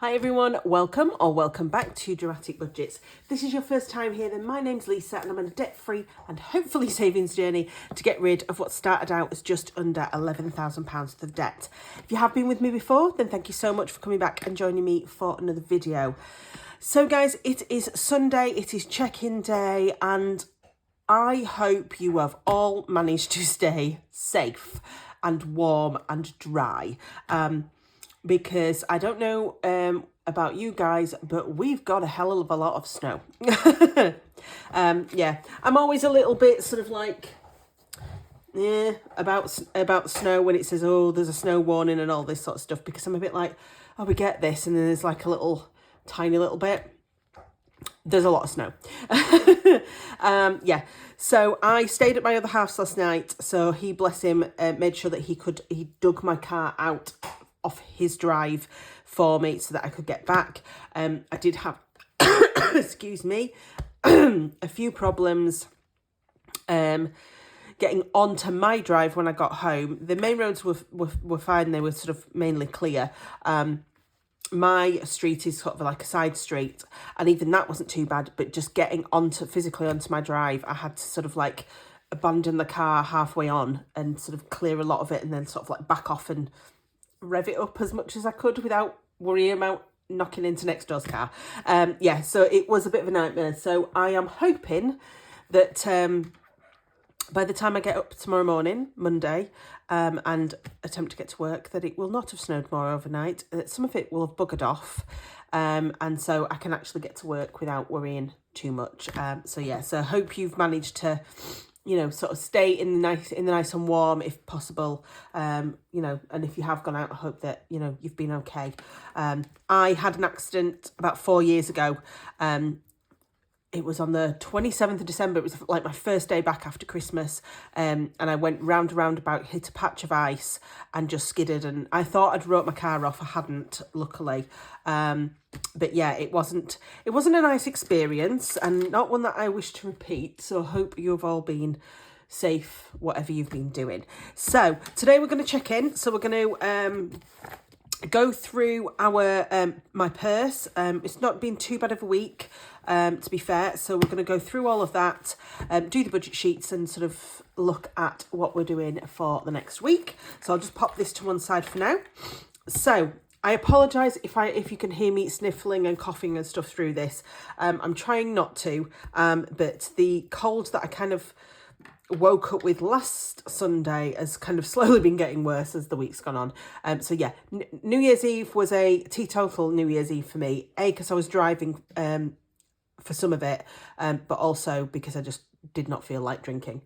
Hi everyone, welcome back to Dramatic Budgets. If this is your first time here, then my name's Lisa and I'm on a debt-free and hopefully savings journey to get rid of what started out as just under £11,000 worth of debt. If you have been with me before, then thank you so much for coming back and joining me for another video. So guys, it is Sunday, it is check-in day, and I hope you have all managed to stay safe and warm and dry. Because I don't know about you guys, but we've got a hell of a lot of snow. Yeah, I'm always a little bit sort of like, about snow when it says, oh, there's a snow warning and all this sort of stuff, because I'm a bit like, oh, we get this, and then there's like a little, tiny little bit. There's a lot of snow. Yeah, so I stayed at my other house last night, so he, bless him, made sure that he dug my car out off his drive for me so that I could get back. I did have, excuse me, a few problems getting onto my drive when I got home. The main roads were fine, they were sort of mainly clear. My street is sort of like a side street, and even that wasn't too bad, but just getting physically onto my drive, I had to sort of like abandon the car halfway on and sort of clear a lot of it and then sort of like back off and rev it up as much as I could without worrying about knocking into next door's car. Yeah, so it was a bit of a nightmare. So I am hoping that by the time I get up tomorrow morning, Monday, and attempt to get to work, that it will not have snowed more overnight, that some of it will have buggered off, and so I can actually get to work without worrying too much. So yeah, so I hope you've managed to, you know, sort of stay in the nice and warm if possible, you know, and if you have gone out, I hope that, you know, you've been okay. I had an accident about 4 years ago. It was on the 27th of December. It was like my first day back after Christmas. And I went round and roundabout, hit a patch of ice and just skidded. And I thought I'd wrote my car off. I hadn't, luckily. But yeah, it wasn't a nice experience and not one that I wish to repeat. So I hope you've all been safe, whatever you've been doing. So today we're going to check in. So we're going to go through our my purse. It's not been too bad of a week, to be fair, so we're going to go through all of that, do the budget sheets and sort of look at what we're doing for the next week. So I'll just pop this to one side for now. So I apologise if you can hear me sniffling and coughing and stuff through this. I'm trying not to, but the cold that I kind of woke up with last Sunday has kind of slowly been getting worse as the week's gone on. So yeah, New Year's Eve was a teetotal New Year's Eve for me, because I was driving for some of it, but also because I just did not feel like drinking.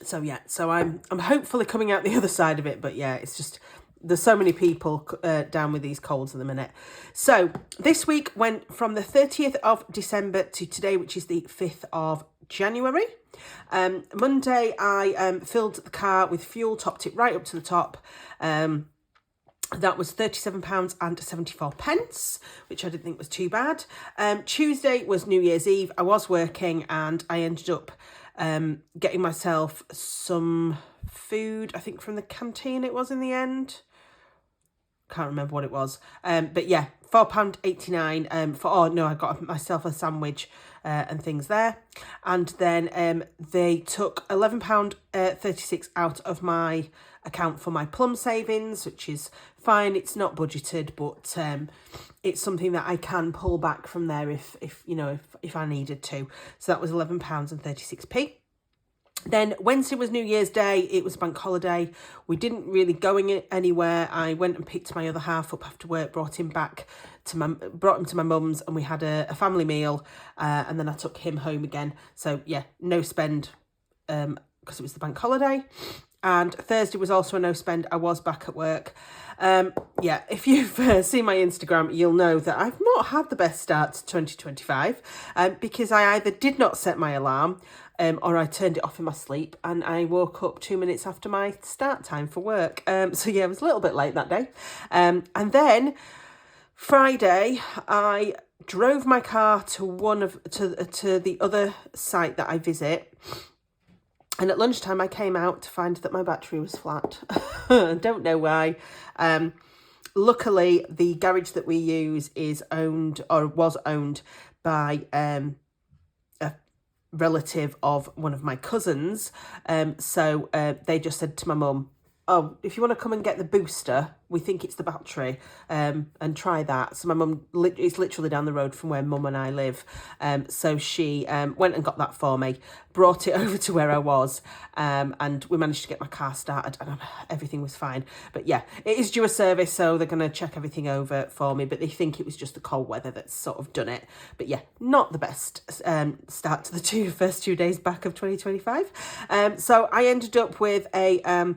So yeah, so I'm hopefully coming out the other side of it, but yeah, it's just, there's so many people down with these colds at the minute. So this week went from the 30th of December to today, which is the 5th of January. Monday, I filled the car with fuel, topped it right up to the top. That was £37.74, which I didn't think was too bad. Tuesday was New Year's Eve. I was working and I ended up getting myself some food, I think from the canteen it was in the end. Can't remember what it was. But yeah, £4.89 I got myself a sandwich and things there. And then they took £11.36 out of my account for my plum savings, which is fine. It's not budgeted, but it's something that I can pull back from there if I needed to. So that was £11.36. Then Wednesday was New Year's Day. It was a bank holiday. We didn't really go anywhere. I went and picked my other half up after work, brought him to my mum's, and we had a family meal. And then I took him home again. So yeah, no spend because it was the bank holiday. And Thursday was also a no spend. I was back at work. Yeah, if you've seen my Instagram, you'll know that I've not had the best start to 2025 because I either did not set my alarm or I turned it off in my sleep and I woke up 2 minutes after my start time for work. So yeah, it was a little bit late that day. And then Friday, I drove my car to to the other site that I visit. And at lunchtime, I came out to find that my battery was flat. I don't know why. luckily, the garage that we use is owned, or was owned, by a relative of one of my cousins. So they just said to my mum, oh, if you want to come and get the booster, we think it's the battery, and try that. So my mum, it's literally down the road from where mum and I live. So she went and got that for me, brought it over to where I was, and we managed to get my car started, and everything was fine. But yeah, it is due a service, so they're going to check everything over for me, but they think it was just the cold weather that's sort of done it. But yeah, not the best start to the first 2 days back of 2025. So I ended up with a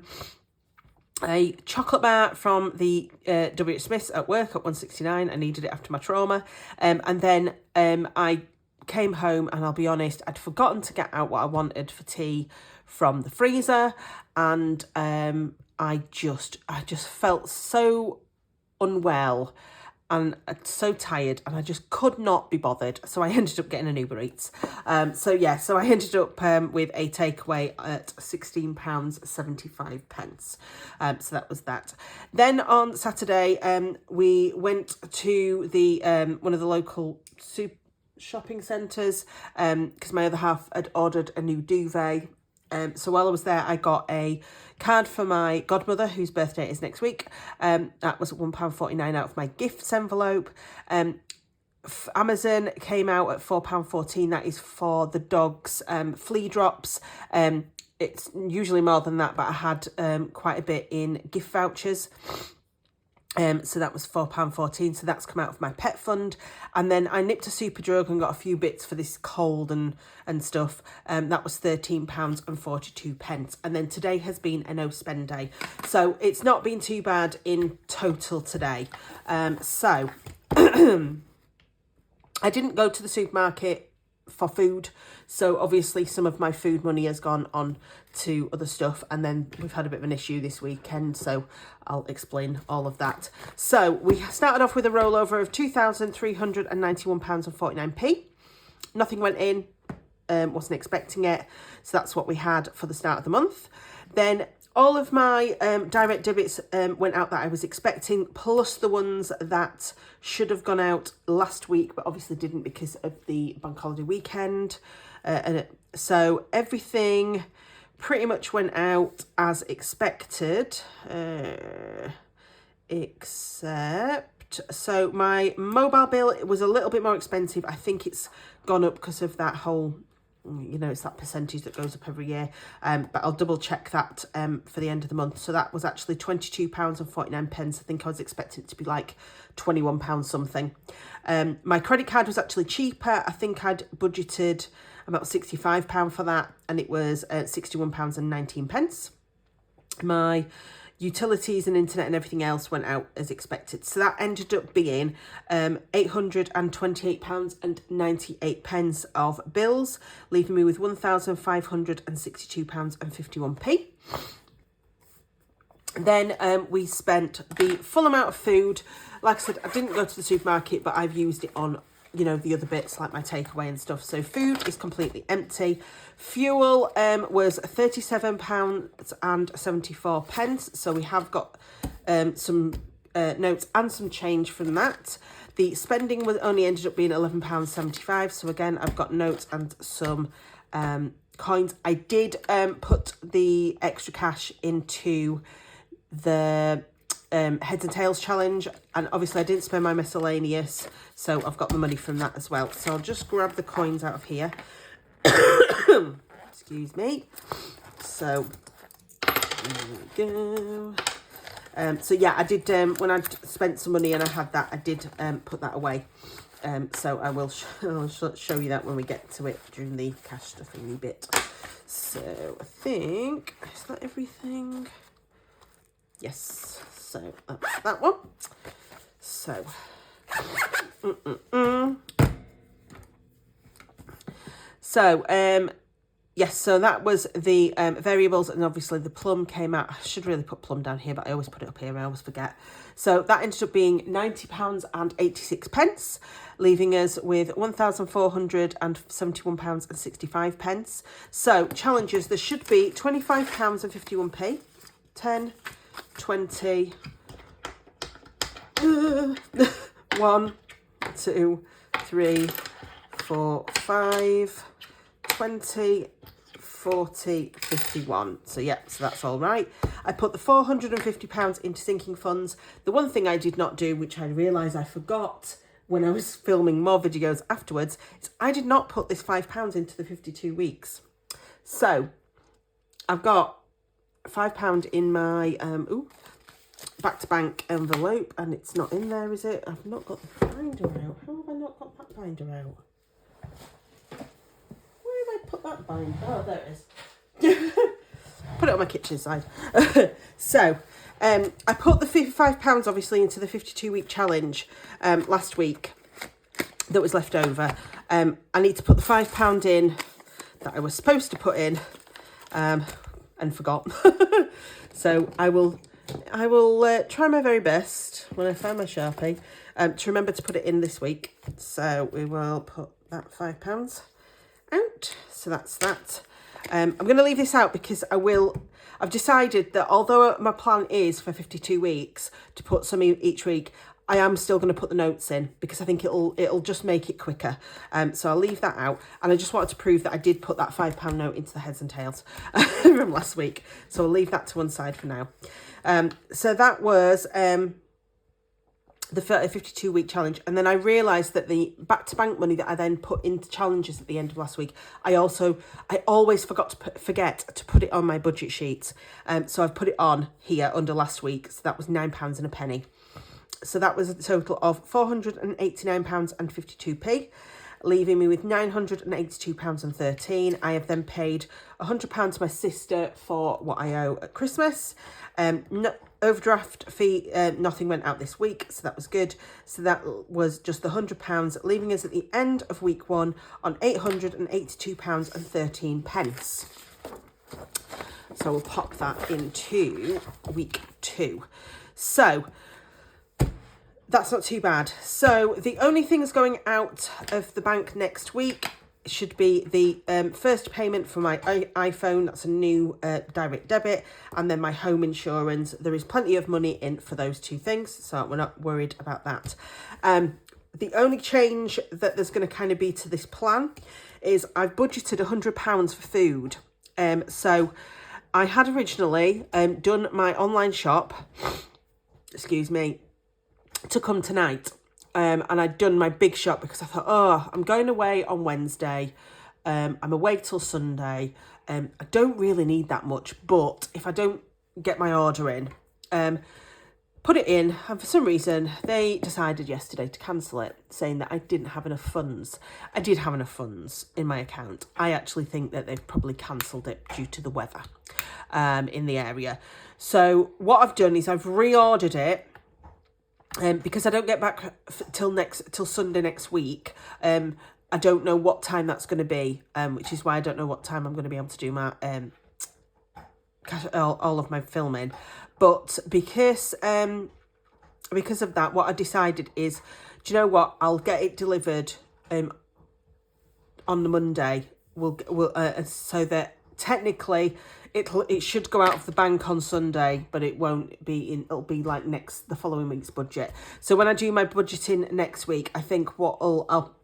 chocolate bar from the W.H. Smith's at work at 169. I needed it after my trauma. And then I came home, and I'll be honest, I'd forgotten to get out what I wanted for tea from the freezer. And I just felt so unwell and so tired, and I just could not be bothered. So I ended up getting an Uber Eats. So I ended up with a takeaway at £16.75. So that was that. Then on Saturday, we went to the one of the local shopping centres because my other half had ordered a new duvet. So while I was there, I got a card for my godmother, whose birthday is next week. That was £1.49 out of my gifts envelope. Amazon came out at £4.14. That is for the dog's flea drops. It's usually more than that, but I had quite a bit in gift vouchers. So that was £4.14. So that's come out of my pet fund. And then I nipped to Superdrug and got a few bits for this cold and stuff. That was £13.42. And then today has been a no spend day. So it's not been too bad in total today. So I didn't go to the supermarket for food, so obviously some of my food money has gone on to other stuff, and then we've had a bit of an issue this weekend, so I'll explain all of that. So we started off with a rollover of £2,391.49. Nothing went in, wasn't expecting it, so that's what we had for the start of the month. Then all of my direct debits went out that I was expecting, plus the ones that should have gone out last week, but obviously didn't because of the bank holiday weekend. So everything pretty much went out as expected, except, so my mobile bill, it was a little bit more expensive. I think it's gone up because of that whole, it's that percentage that goes up every year. But I'll double check that for the end of the month. So that was actually £22.49. I think I was expecting it to be like £21 something. My credit card was actually cheaper. I think I'd budgeted about £65 for that, and it was £61.19. My utilities and internet and everything else went out as expected. So that ended up being £828.98 of bills, leaving me with £1,562.51. Then we spent the full amount of food. Like I said, I didn't go to the supermarket, but I've used it on, the other bits like my takeaway and stuff. So food is completely empty. Fuel was £37.74. So we have got some notes and some change from that. The spending was only ended up being £11.75. So again, I've got notes and some coins. I did put the extra cash into the Heads and Tails challenge, and obviously I didn't spend my miscellaneous, so I've got the money from that as well. So I'll just grab the coins out of here. Excuse me. So there we go. So yeah, I did, when I'd spent some money and I had that, I did put that away. So I will show you that when we get to it during the cash stuffing bit. So I think, is that everything? Yes, so that's that one. So, So, yes, so that was the variables, and obviously the plum came out. I should really put plum down here, but I always put it up here, I always forget. So that ended up being £90.86, leaving us with £1,471.65. So challenges, there should be £25.51, 10, 20, 1, 2, 3, 4, 5, 20, 40, 51. So yeah, so that's all right. I put the £450 into sinking funds. The one thing I did not do, which I realised I forgot when I was filming more videos afterwards, is I did not put this £5 into the 52 weeks. So I've got £5 in my back to bank envelope, and it's not in there, is it? I've not got the binder out. How have I not got that binder out? Where have I put that binder? Oh, there it is. Put it on my kitchen side. So I put the £55 obviously into the 52-week challenge last week that was left over. I need to put the £5 in that I was supposed to put in and forgot. So I will try my very best when I find my Sharpie to remember to put it in this week. So we will put that £5 out. So that's that. I'm going to leave this out because I've decided that although my plan is for 52 weeks to put some each week, I am still going to put the notes in because I think it'll just make it quicker. So I'll leave that out. And I just wanted to prove that I did put that £5 note into the heads and tails from last week. So I'll leave that to one side for now. So that was the 52-week challenge. And then I realised that the back-to-bank money that I then put into challenges at the end of last week, I always forget to put it on my budget sheet. So I've put it on here under last week. So that was £9 and a penny. So that was a total of £489.52, leaving me with £982.13. I have then paid £100 to my sister for what I owe at Christmas. No, overdraft fee, nothing went out this week, so that was good. So that was just the £100, leaving us at the end of week 1 on £882.13. So we'll pop that into week 2. So that's not too bad. So the only things going out of the bank next week should be the first payment for my iPhone. That's a new direct debit. And then my home insurance. There is plenty of money in for those two things. So we're not worried about that. The only change that there's going to kind of be to this plan is I've budgeted £100 for food. So I had originally done my online shop, excuse me, to come tonight, and I'd done my big shop because I thought, I'm going away on Wednesday, I'm away till Sunday, I don't really need that much, but if I don't get my order in, put it in, and for some reason they decided yesterday to cancel it, saying that I didn't have enough funds. I did have enough funds in my account. I actually think that they've probably cancelled it due to the weather in the area. So what I've done is I've reordered it. Because I don't get back till Sunday next week, I don't know what time that's going to be, which is why I don't know what time I'm going to be able to do my all of my filming. But because of that, what I decided is, do you know what? I'll get it delivered on the Monday. So that technically it should go out of the bank on Sunday, but it won't be in. It'll be like the following week's budget. So when I do my budgeting next week, I think I'll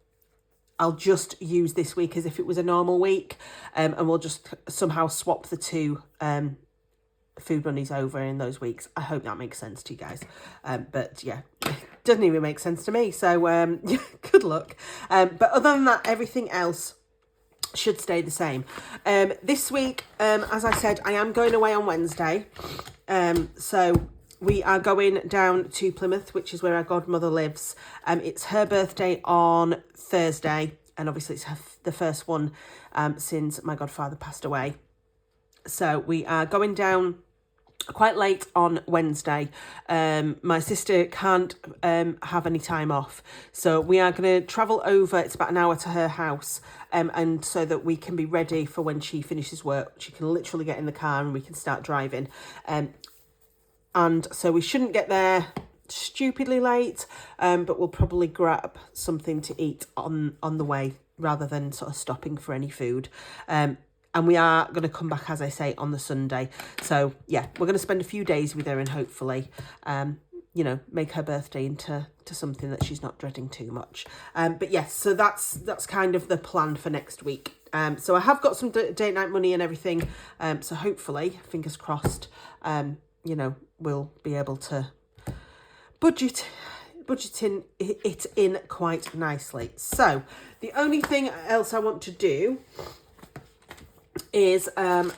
just use this week as if it was a normal week, and we'll just somehow swap the two food monies over in those weeks. I hope that makes sense to you guys. But yeah, it doesn't even make sense to me. So good luck. But other than that, everything else should stay the same. This week, as I said, I am going away on Wednesday. So we are going down to Plymouth, which is where our godmother lives. It's her birthday on Thursday, and obviously it's the first one since my godfather passed away. So we are going down quite late on Wednesday. My sister can't have any time off, so we are going to travel over. It's about an hour to her house, and so that we can be ready for when she finishes work. She can literally get in the car and we can start driving. And so we shouldn't get there stupidly late, but we'll probably grab something to eat on the way rather than sort of stopping for any food. And we are going to come back, as I say, on the Sunday. So, yeah, we're going to spend a few days with her and hopefully you know, make her birthday into something that she's not dreading too much. But yes, so that's kind of the plan for next week. So I have got some date night money and everything. So hopefully, fingers crossed, you know, we'll be able to budgeting it in quite nicely. So the only thing else I want to do is just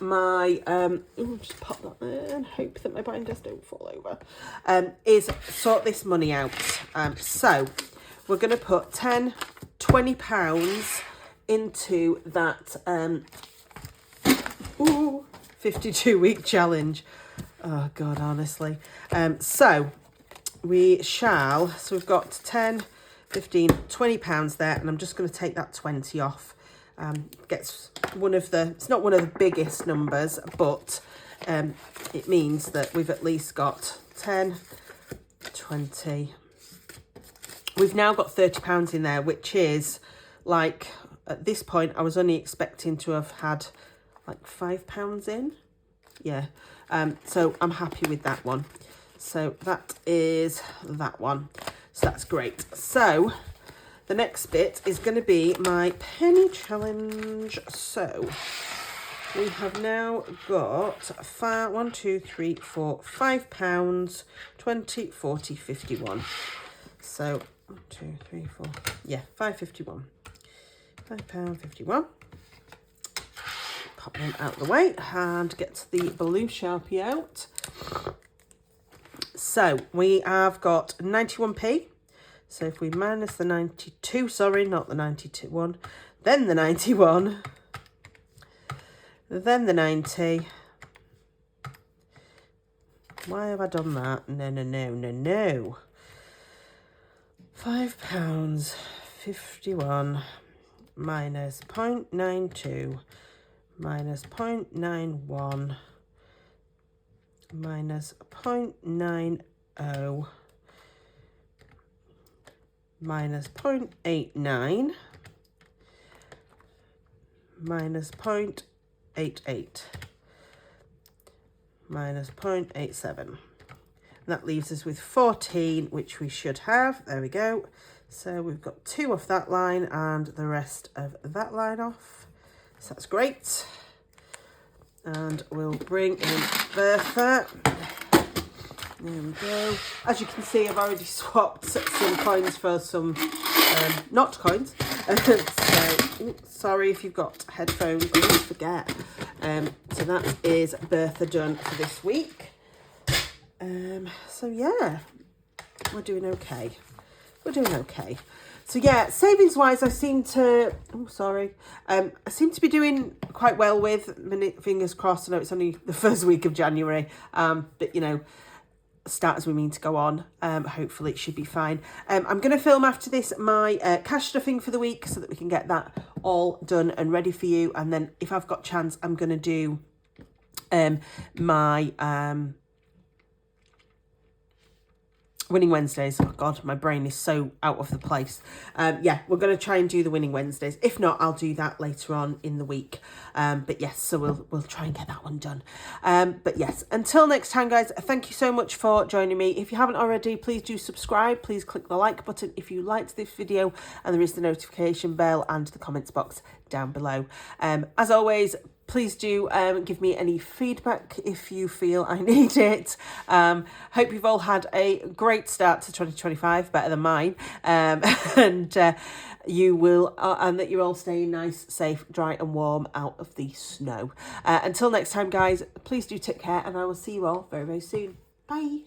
pop that there and hope that my binders don't fall over, is sort this money out. So we're going to put £20 into that 52-week challenge. Oh God, honestly. So we shall, so we've got 10, 15, £20 there, and I'm just going to take that 20 off. Gets one of the, it's not one of the biggest numbers, but it means that we've at least got 10, 20. We've now got £30 in there, which is like, at this point, I was only expecting to have had like £5 in. Yeah. So I'm happy with that one. So that is that one. So that's great. So the next bit is going to be my penny challenge. So we have now got £5, 20, 40, 51. So 1, 2, 3, 4. Yeah, £5.51. £5.51. Pop them out of the way and get the blue Sharpie out. So we have got 91p. So if we minus the 92, sorry, not the 92 one, then the 91, then the 90. Why have I done that? No. £5.51 minus 0.92 minus 0.91 minus 0.90 minus 0.89 minus 0.88 minus 0.87. That leaves us with 14, which we should have. There we go. So we've got 2 off that line and the rest of that line off. So that's great. And we'll bring in Bertha. There we go. As you can see, I've already swapped some coins for some not coins. So, sorry if you've got headphones, I always forget. So that is Bertha done for this week. So yeah, we're doing okay. So yeah, savings wise, I seem to, I seem to be doing quite well with, fingers crossed. I know it's only the first week of January, but you know, start as we mean to go on. Hopefully it should be fine. I'm going to film after this my cash stuffing for the week so that we can get that all done and ready for you. And then if I've got chance, I'm going to do my Winning Wednesdays. Oh God, my brain is so out of the place. Yeah, we're going to try and do the Winning Wednesdays. If not, I'll do that later on in the week. But yes, so we'll try and get that one done. But yes, until next time, guys, thank you so much for joining me. If you haven't already, please do subscribe. Please click the like button if you liked this video, and there is the notification bell and the comments box down below. As always, please do give me any feedback if you feel I need it. Hope you've all had a great start to 2025, better than mine. And you will, and that you're all staying nice, safe, dry and warm out of the snow. Until next time, guys, please do take care, and I will see you all very, very soon. Bye.